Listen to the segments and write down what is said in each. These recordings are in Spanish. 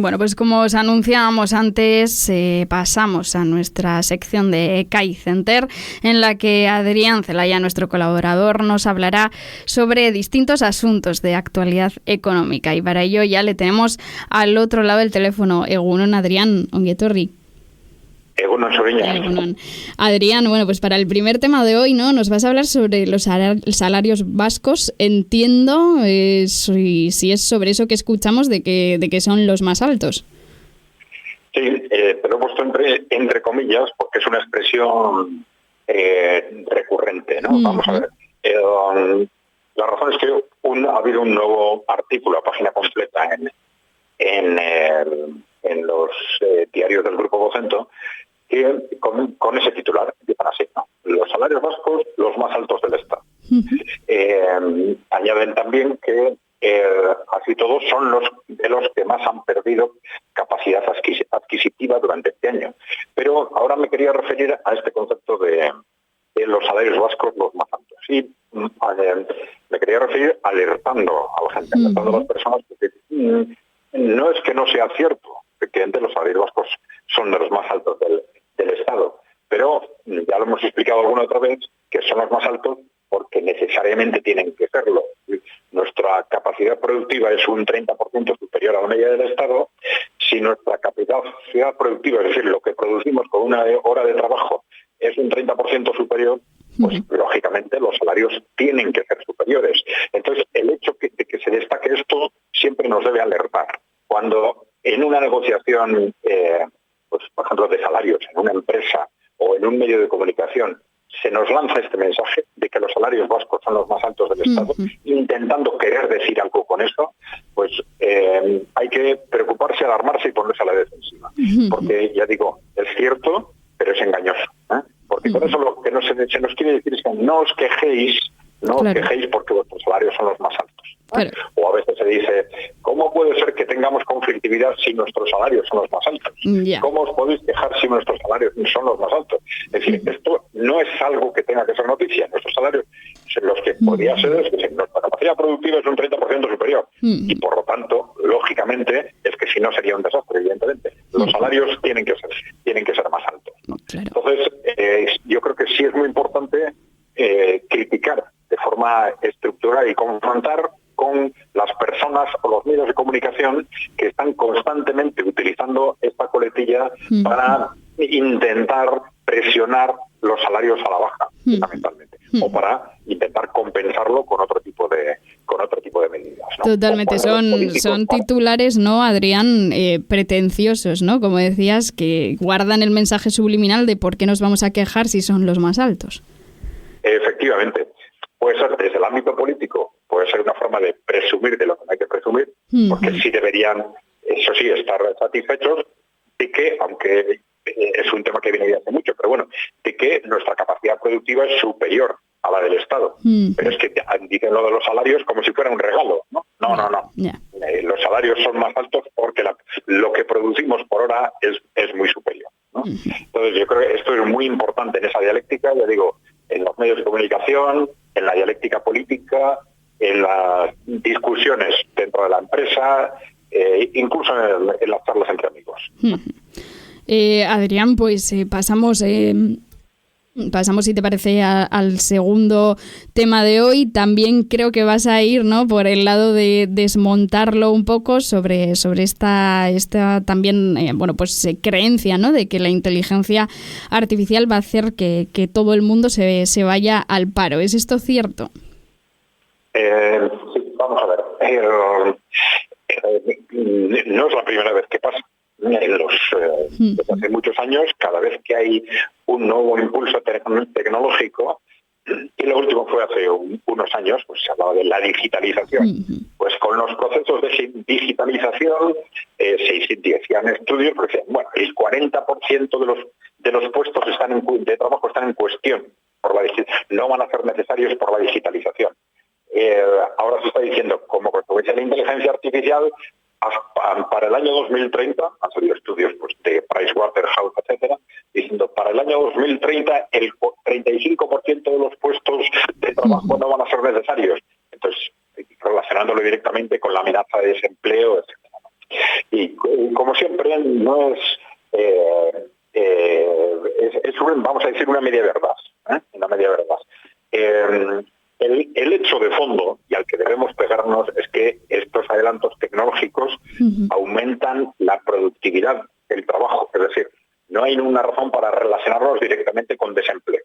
Bueno, pues como os anunciábamos antes, pasamos a nuestra sección de CAI Center, en la que Adrián Celaya, nuestro colaborador, nos hablará sobre distintos asuntos de actualidad económica. Y para ello ya le tenemos al otro lado del teléfono. Egunon, Adrián, ongi etorri. Egunon, Soriña. Egunon. Adrián, bueno, pues para el primer tema de hoy, ¿no? Nos vas a hablar sobre los salarios vascos. Entiendo, si es sobre eso que escuchamos, de que son los más altos. Sí, te lo he puesto entre comillas porque es una expresión recurrente, ¿no? Uh-huh. Vamos a ver. La razón es que ha habido un nuevo artículo a página completa en los diarios del Grupo Vocento, que con ese titular empiezan así, ¿no? Los salarios vascos, los más altos del Estado. Uh-huh. Añaden también que así todos son los que más han perdido capacidad adquisitiva durante este año. Pero ahora me quería referir a este concepto de los salarios vascos, los más altos. Y me quería referir alertando a la gente, alertando a las personas, porque no es que no sea cierto. Efectivamente, los salarios vascos son de los más altos del Estado, pero ya lo hemos explicado alguna otra vez, que son los más altos porque necesariamente tienen que serlo. Nuestra capacidad productiva es un 30% superior a la media del Estado. Si nuestra capacidad productiva, es decir, lo que producimos con una hora de trabajo, es un 30% superior, pues lógicamente los salarios tienen que ser superiores. Entonces, el hecho de que se destaque esto siempre nos debe alertar. Cuando en una negociación, pues por ejemplo, de salarios en una empresa o en un medio de comunicación, se nos lanza este mensaje de que los salarios vascos son los más altos del Estado, intentando querer decir algo con eso, pues hay que preocuparse, alarmarse y ponerse a la defensiva. Porque, ya digo, es cierto, pero es engañoso. Porque con eso lo que se nos quiere decir es que no os quejéis, os quejéis porque vuestros salarios son los más altos. Claro. O a veces se dice, ¿cómo puede ser que tengamos conflictividad si nuestros salarios son los más altos? Yeah. ¿Cómo os podéis quejar si nuestros salarios son los más altos? Es decir, esto no es algo que tenga que ser noticia. Nuestros salarios, los que podría ser, es que nuestra capacidad productiva es un 30% superior. Y por lo tanto, lógicamente, es que si no sería un desastre, evidentemente. Los salarios tienen que ser más altos. Claro. Entonces, yo creo que sí es muy importante criticar de forma estructural y confrontar con las personas o los medios de comunicación que están constantemente utilizando esta coletilla para intentar presionar los salarios a la baja, fundamentalmente, o para intentar compensarlo con otro tipo de medidas, ¿no? Totalmente, son titulares, ¿no, Adrián? Pretenciosos, ¿no? Como decías, que guardan el mensaje subliminal de por qué nos vamos a quejar si son los más altos. Efectivamente. Puede ser desde el ámbito político, puede ser una forma de presumir de lo que no hay que presumir, porque sí deberían, eso sí, estar satisfechos de que, aunque es un tema que viene de hace mucho, pero bueno, de que nuestra capacidad productiva es superior a la del Estado. Pero es que dicen lo de los salarios como si fuera un regalo, ¿no? No. Yeah. Los salarios son más altos porque lo que producimos por hora es muy superior, ¿no? Entonces yo creo que esto es muy importante en esa dialéctica, ya digo, en los medios de comunicación, en la dialéctica política, en las discusiones dentro de la empresa, incluso en las charlas entre amigos. Adrián, pues pasamos, si te parece, al segundo tema de hoy. También creo que vas a ir, ¿no?, por el lado de desmontarlo un poco sobre esta también, creencia, ¿no?, de que la inteligencia artificial va a hacer que todo el mundo se vaya al paro. ¿Es esto cierto? Sí, vamos a ver. No es la primera vez que pasa. Desde hace muchos años, cada vez que hay un nuevo impulso tecnológico, y lo último fue hace unos años, pues se hablaba de la digitalización. Pues con los procesos de digitalización se decían estudios, porque bueno, el 40% de los puestos de trabajo están en cuestión, no van a ser necesarios por la digitalización. Ahora se está diciendo, como consecuencia de la inteligencia artificial, para el año 2030, han salido estudios pues, de Pricewaterhouse, etcétera, diciendo para el año 2030 el 35% de los puestos de trabajo no van a ser necesarios. Entonces, relacionándolo directamente con la amenaza de desempleo, etcétera. Y como como siempre, no es, vamos a decir, una media verdad. Una media verdad. El hecho de fondo y al que debemos pegarnos es que estos adelantos tecnológicos aumentan la productividad del trabajo. Es decir, no hay ninguna razón para relacionarlos directamente con desempleo.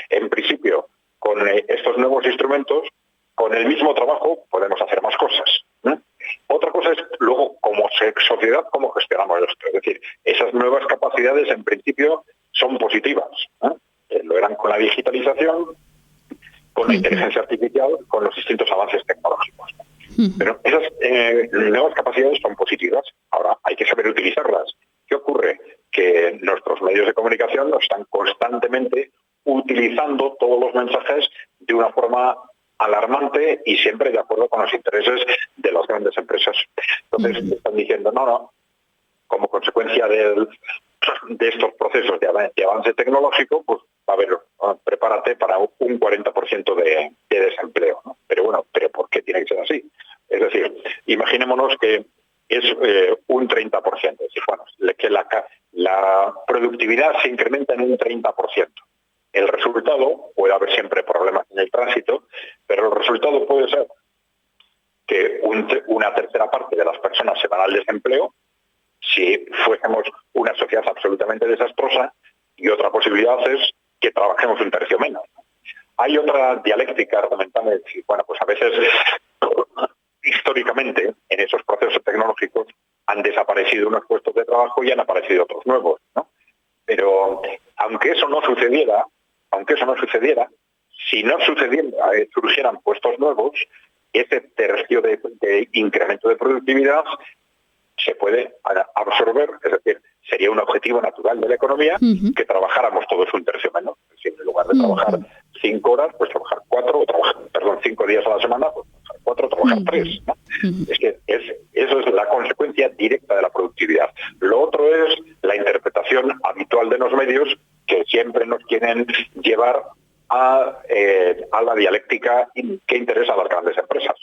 En principio, con estos nuevos instrumentos, con el mismo trabajo podemos hacer más cosas. Otra cosa es luego, como sociedad, cómo gestionamos esto. Es decir, esas nuevas capacidades en principio son positivas. Lo eran con la digitalización, con la inteligencia artificial, con los distintos avances tecnológicos. Pero esas nuevas capacidades son positivas. Ahora hay que saber utilizarlas. ¿Qué ocurre? Que nuestros medios de comunicación están constantemente utilizando todos los mensajes de una forma alarmante y siempre de acuerdo con los intereses de las grandes empresas. Entonces están diciendo, no, como consecuencia de estos procesos de avance tecnológico, pues a ver, prepárate para un 40% de desempleo, ¿no? Pero bueno, ¿por qué tiene que ser así? Es decir, imaginémonos que es un 30%, es decir, bueno, que la productividad se incrementa en un 30%. El resultado, puede haber siempre problemas en el tránsito, pero el resultado puede ser que una tercera parte de las personas se van al desempleo si fuésemos una sociedad absolutamente desastrosa, y otra posibilidad es que trabajemos un tercio menos. Hay otra dialéctica argumentando, bueno, pues a veces históricamente en esos procesos tecnológicos han desaparecido unos puestos de trabajo y han aparecido otros nuevos, ¿no? Pero aunque eso no sucediera, si no surgieran puestos nuevos, ese tercio de incremento de productividad se puede absorber, es decir, sería un objetivo natural de la economía que trabajáramos todos un tercio menos. Es decir, en lugar de trabajar 5 horas, pues trabajar 4, 5 días a la semana, pues trabajar 4, trabajar 3, ¿no? Es que eso es la consecuencia directa de la productividad. Lo otro es la interpretación habitual de los medios, que siempre nos quieren llevar a la dialéctica que interesa a las grandes empresas.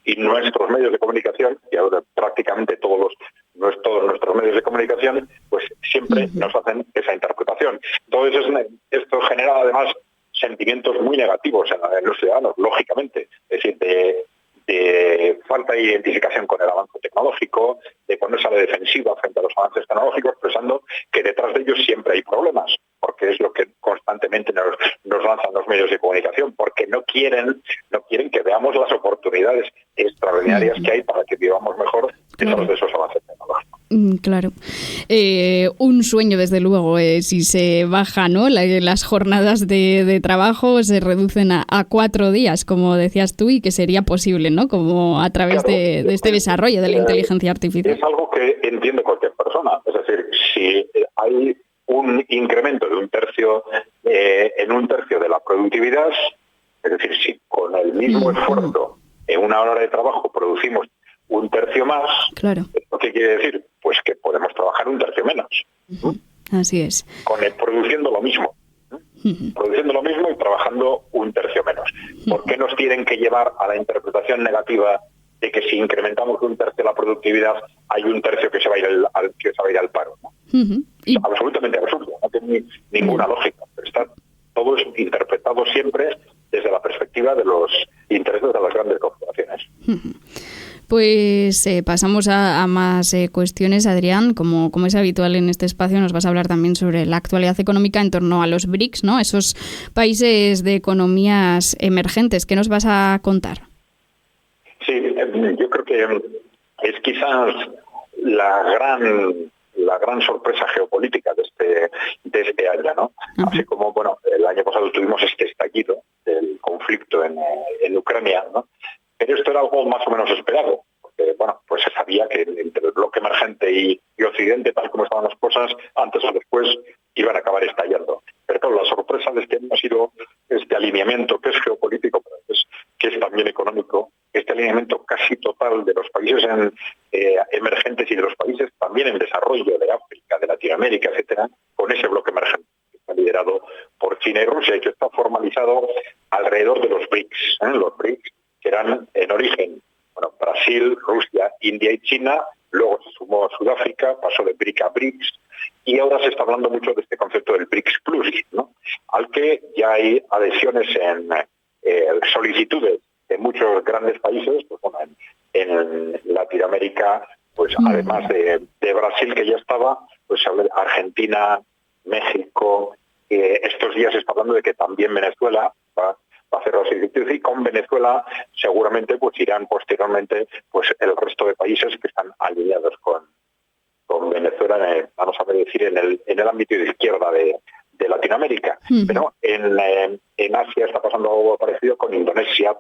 Y nuestros medios de comunicación, y ahora prácticamente todos nuestros medios de comunicación, pues siempre nos hacen esa interpretación. Entonces esto genera además sentimientos muy negativos en los ciudadanos, lógicamente, es decir, de falta de identificación con el avance tecnológico, de ponerse a la defensiva frente a los avances tecnológicos, pensando que detrás de ellos siempre hay problemas, porque es lo que constantemente nos lanzan los medios de comunicación, porque no quieren que veamos las oportunidades extraordinarias que hay para que vivamos mejor detrás de esos avances tecnológicos. Claro. Un sueño, desde luego, si se baja, ¿no? Las jornadas de trabajo se reducen a 4 días, como decías tú, y que sería posible, ¿no? Como a través de este desarrollo de la inteligencia artificial. Es algo que entiende cualquier persona. Es decir, si hay un incremento de un tercio de la productividad, es decir, si con el mismo esfuerzo en una hora de trabajo producimos un tercio más, claro. ¿Qué quiere decir? Pues que podemos trabajar un tercio menos. Así es. Produciendo lo mismo. Produciendo lo mismo y trabajando un tercio menos. ¿Por qué nos tienen que llevar a la interpretación negativa de que si incrementamos un tercio la productividad, hay un tercio que se va a ir al paro, ¿no? Es absolutamente absurdo, no tiene ninguna lógica. Está todo es interpretado siempre desde la perspectiva de los intereses de las grandes corporaciones. Pues pasamos a más cuestiones, Adrián. Como es habitual en este espacio, nos vas a hablar también sobre la actualidad económica en torno a los BRICS, ¿no? Esos países de economías emergentes. ¿Qué nos vas a contar? Sí, yo creo que es quizás la gran sorpresa geopolítica de este año, ¿no? Así como, bueno, el año pasado tuvimos este estallido del conflicto en Ucrania, ¿no? Pero esto era algo más o menos esperado, porque, bueno, pues se sabía que entre el bloque emergente y Occidente, tal como estaban las cosas, antes o después iban a acabar estallando. Pero claro, la sorpresa de este año ha sido este alineamiento, que es geopolítico, pero que es también económico, este alineamiento casi total de los países emergentes y de los países también en desarrollo, de África, de Latinoamérica, etcétera, con ese bloque emergente, que está liderado por China y Rusia y que está formalizado alrededor de los BRICS. Los BRICS, que eran en origen, bueno, Brasil, Rusia, India y China, luego se sumó Sudáfrica, Latinoamérica, pasó de BRIC a BRICS, y ahora se está hablando mucho de este concepto del BRICS Plus, ¿no? Al que ya hay adhesiones en solicitudes de muchos grandes países, pues bueno, en Latinoamérica, pues además de Brasil, que ya estaba, pues se habla de Argentina, México. Estos días se está hablando de que también Venezuela va a hacer la solicitud, y con Venezuela seguramente pues irán posteriormente pues el resto de países que están alineados con Venezuela, vamos a decir, en el ámbito de izquierda de Latinoamérica. Pero en Asia está pasando algo parecido con Indonesia,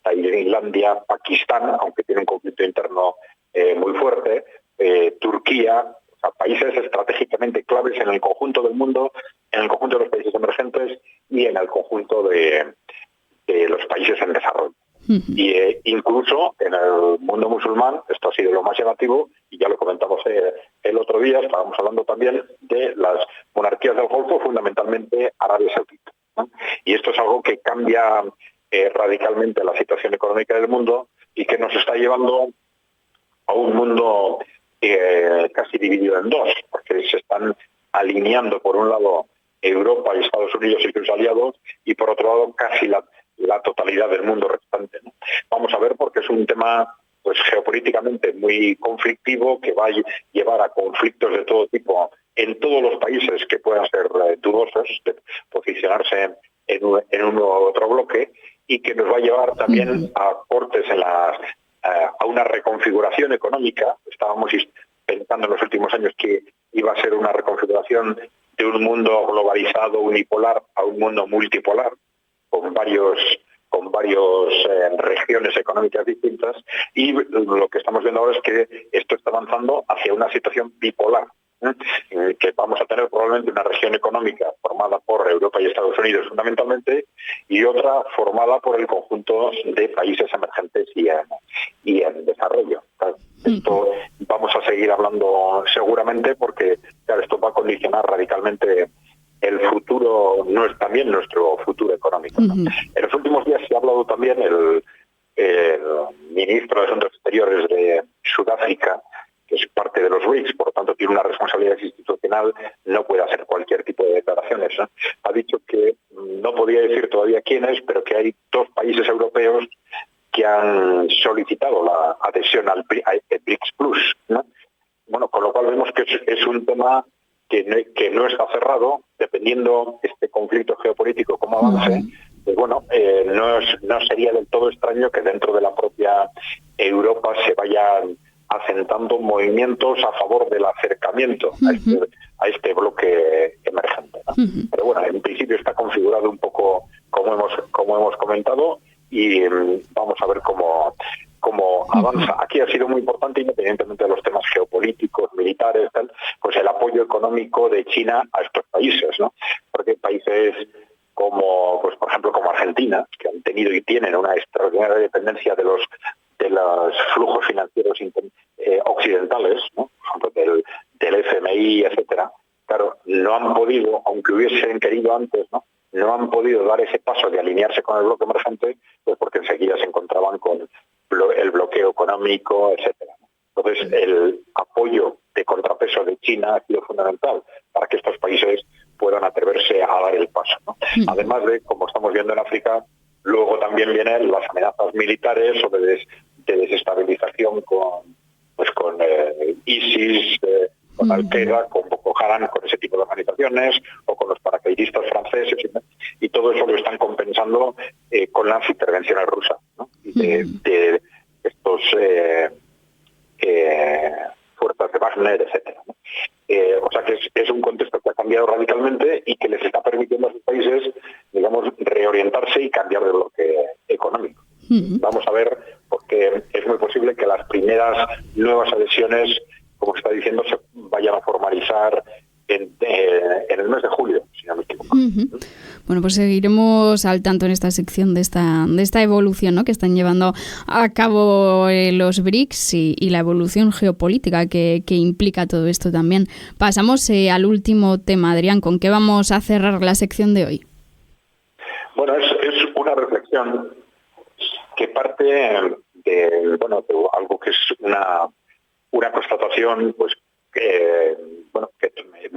Tailandia, Pakistán, aunque tiene un conflicto interno muy fuerte, Turquía, o sea, países estratégicamente claves en el conjunto del mundo, en el conjunto de los países emergentes y en el conjunto de los países en desarrollo. Y incluso en el mundo musulmán, esto ha sido lo más llamativo, y ya lo comentamos el otro día, estábamos hablando también de las monarquías del Golfo, fundamentalmente Arabia Saudita, ¿no? Y esto es algo que cambia radicalmente la situación económica del mundo y que nos está llevando a un mundo casi dividido en dos, porque se están alineando por un lado Europa y Estados Unidos y sus aliados, y por otro lado casi la totalidad del mundo restante, ¿no? Vamos a ver, porque es un tema pues geopolíticamente muy conflictivo, que va a llevar a conflictos de todo tipo en todos los países que puedan ser dudosos de posicionarse en uno u otro bloque, y que nos va a llevar también a cortes a una reconfiguración económica. Estábamos pensando en los últimos años que iba a ser una reconfiguración de un mundo globalizado unipolar a un mundo multipolar, con varios regiones económicas distintas, y lo que estamos viendo ahora es que esto está avanzando hacia una situación bipolar, que vamos a tener probablemente una región económica formada por Europa y Estados Unidos fundamentalmente, y otra formada por el conjunto de países emergentes y en desarrollo. Esto vamos a seguir hablando seguramente, porque claro, esto va a condicionar radicalmente el futuro, también nuestro futuro económico, ¿no? En los últimos días se ha hablado también el ministro de Asuntos Exteriores de Sudáfrica, que es parte de los BRICS, por lo tanto tiene una responsabilidad institucional, no puede hacer cualquier tipo de declaraciones, ¿no? Ha dicho que no podía decir todavía quiénes, pero que hay 2 países europeos que han solicitado la adhesión al BRICS Plus, ¿no? Bueno, con lo cual vemos que es un tema que no está cerrado, dependiendo este conflicto geopolítico cómo avance. Pues bueno, no sería del todo extraño que dentro de la propia Europa se vayan asentando movimientos a favor del acercamiento a este bloque emergente, ¿no? Pero bueno, en principio está configurado un poco como hemos comentado, y vamos a ver cómo avanza. Aquí ha sido muy importante, independientemente de los temas geopolíticos, militares, tal, pues el apoyo económico de China a estos países, ¿no? Porque países como, pues por ejemplo, como Argentina, que han tenido y tienen una extraordinaria dependencia de los flujos financieros occidentales, ¿no? Por ejemplo, del FMI, etcétera. Claro, no han podido, aunque hubiesen querido antes, no han podido dar ese paso de alinearse con el bloque emergente, pues porque enseguida se encontraban con el bloqueo económico, etcétera. Entonces, el apoyo de contrapeso de China ha sido fundamental para que estos países puedan atreverse a dar el paso, ¿no? Además de, como estamos viendo en África, luego también vienen las amenazas militares o de desestabilización con ISIS, con Al-Qaeda, con Boko Haram, con ese tipo de organizaciones, o con los paracaidistas franceses, y todo eso lo están compensando con las intervenciones rusas, ¿no? De estos fuerzas de Wagner, etcétera, ¿no? O sea que es un contexto que ha cambiado radicalmente y que les está permitiendo a sus países, digamos, reorientarse y cambiar de bloque económico. Vamos a ver, porque es muy posible que las primeras nuevas adhesiones, como está diciendo, se vayan a formalizar en el mes de julio, si no me equivoco. Bueno, pues seguiremos al tanto en esta sección de esta evolución, ¿no?, que están llevando a cabo los BRICS y la evolución geopolítica que implica todo esto también. Pasamos al último tema, Adrián. ¿Con qué vamos a cerrar la sección de hoy? Bueno, es una reflexión que parte de algo que es una constatación, pues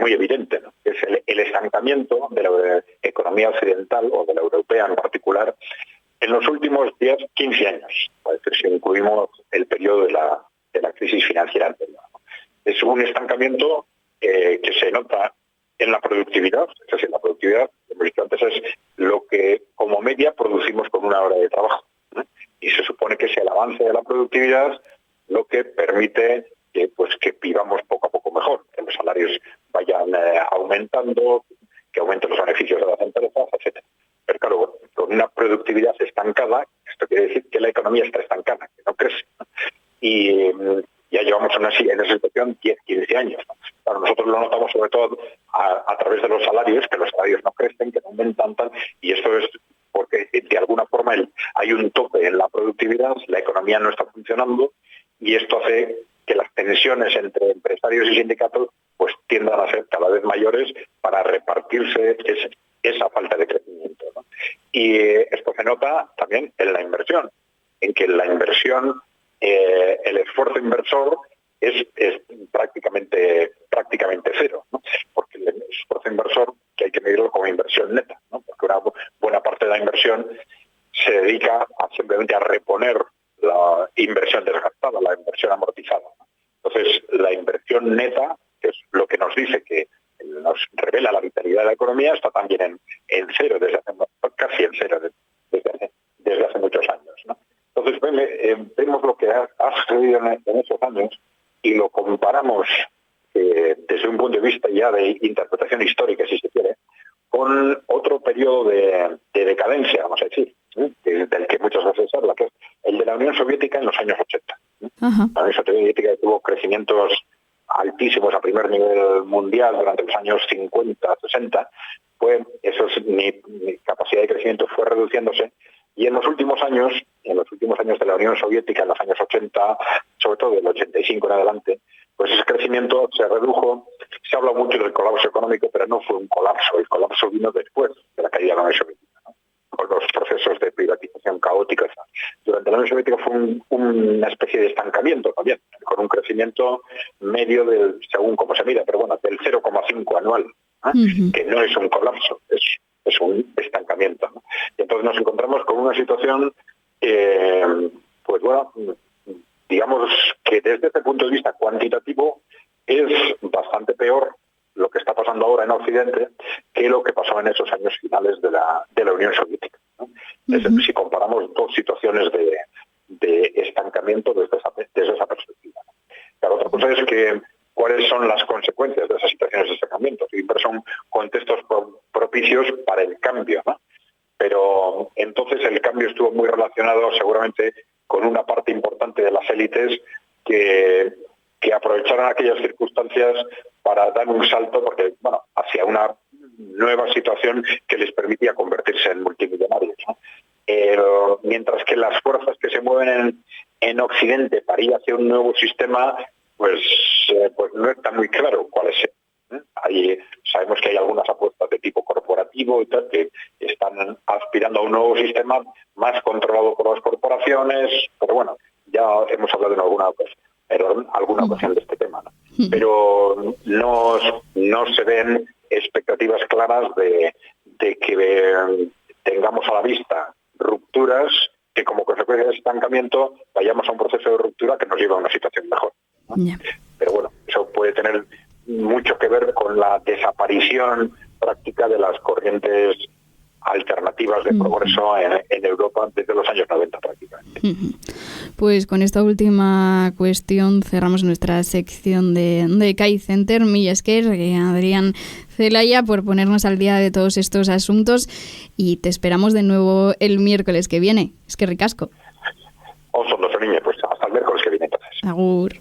muy evidente, ¿no? Es el estancamiento de la economía occidental o de la europea en particular en los últimos 10-15 años, si incluimos el periodo de la crisis financiera anterior. Es un estancamiento que se nota en la productividad, es decir, la productividad, como he dicho antes, es lo que como media producimos con una hora de trabajo, ¿no? Y se supone que es el avance de la productividad lo que permite que vivamos poco a poco mejor, que los salarios vayan aumentando, que aumenten los beneficios de las empresas, etcétera. Pero claro, con una productividad estancada, esto quiere decir que la economía está estancada, que no crece, ¿no? Y ya llevamos en esa situación 10-15 años, ¿no? Claro, nosotros lo notamos sobre todo a través de los salarios, que los salarios no crecen, que no aumentan tal, y esto es porque de alguna forma hay un tope en la productividad, la economía no está funcionando, y esto hace que las tensiones entre empresarios y sindicatos pues tiendan a ser cada vez mayores para repartirse esa falta de crecimiento, ¿no? Y esto se nota también en la inversión, en que la inversión, el esfuerzo inversor es prácticamente cero, ¿no? Porque el esfuerzo inversor, que hay que medirlo como inversión neta, ¿no? Porque una buena parte de la inversión se dedica simplemente a reponer la inversión desgastada, la inversión amortizada, ¿no? Entonces, la inversión neta, que es lo que nos dice que nos revela la vitalidad de la economía, está también en cero, casi en cero desde hace muchos años, ¿no? Entonces, vemos lo que ha sucedido en esos años y lo comparamos desde un punto de vista ya de interpretación histórica, si se quiere, con otro periodo de decadencia, vamos a decir, ¿sí? Del que muchas veces se habla, que es el de la Unión Soviética en los años 80. Uh-huh. La Unión Soviética tuvo crecimientos altísimos a primer nivel mundial durante los años 50, 60, mi capacidad de crecimiento fue reduciéndose, y en los últimos años de la Unión Soviética, en los años 80, sobre todo del 85 en adelante, pues ese crecimiento se redujo. Se habla mucho del colapso económico, pero no fue un colapso. El colapso vino después de la caída de la Unión Soviética, ¿no? Con los procesos de privatización caóticos. Durante la Unión Soviética fue una especie de estancamiento también, con un crecimiento medio según como se mira, pero bueno, del 0,5 anual, ¿eh? Uh-huh. Que no es un colapso, es un estancamiento, ¿no? Y entonces nos encontramos con una situación, pues bueno, digamos que desde este punto de vista cuantitativo es bastante peor lo que está pasando ahora en Occidente que lo que pasó en esos años finales de la Unión Soviética, ¿no? Uh-huh. Si comparamos dos situaciones de estancamiento desde esa perspectiva. La otra cosa es cuáles son las consecuencias de esas situaciones de estancamiento. Siempre son contextos propicios para el cambio, ¿no? Pero entonces el cambio estuvo muy relacionado seguramente con una parte importante de las élites que aprovecharon aquellas circunstancias para dar un salto hacia una nueva situación que les permitía convertirse en multimillonarios, ¿no? Mientras que las fuerzas que se mueven en Occidente para ir hacia un nuevo sistema, pues no está muy claro cuál es. Sabemos que hay algunas apuestas de tipo corporativo y tal, que están aspirando a un nuevo sistema más controlado por las corporaciones, pero bueno, ya hemos hablado en alguna ocasión de este tema, ¿no? Pero no se ven expectativas claras de que tengamos a la vista rupturas que como consecuencia de ese estancamiento vayamos a un proceso de ruptura que nos lleve a una situación mejor, ¿no? Yeah. Pero bueno, eso puede tener mucho que ver con la desaparición práctica de las corrientes alternativas de progreso en Europa desde los años 90 prácticamente. Pues con esta última cuestión cerramos nuestra sección de CAI Center. Mila esker, Adrián Zelaya, por ponernos al día de todos estos asuntos, y te esperamos de nuevo el miércoles que viene. Eskerrik asko. Oso ondo, niña, pues hasta el miércoles que viene entonces. Agur.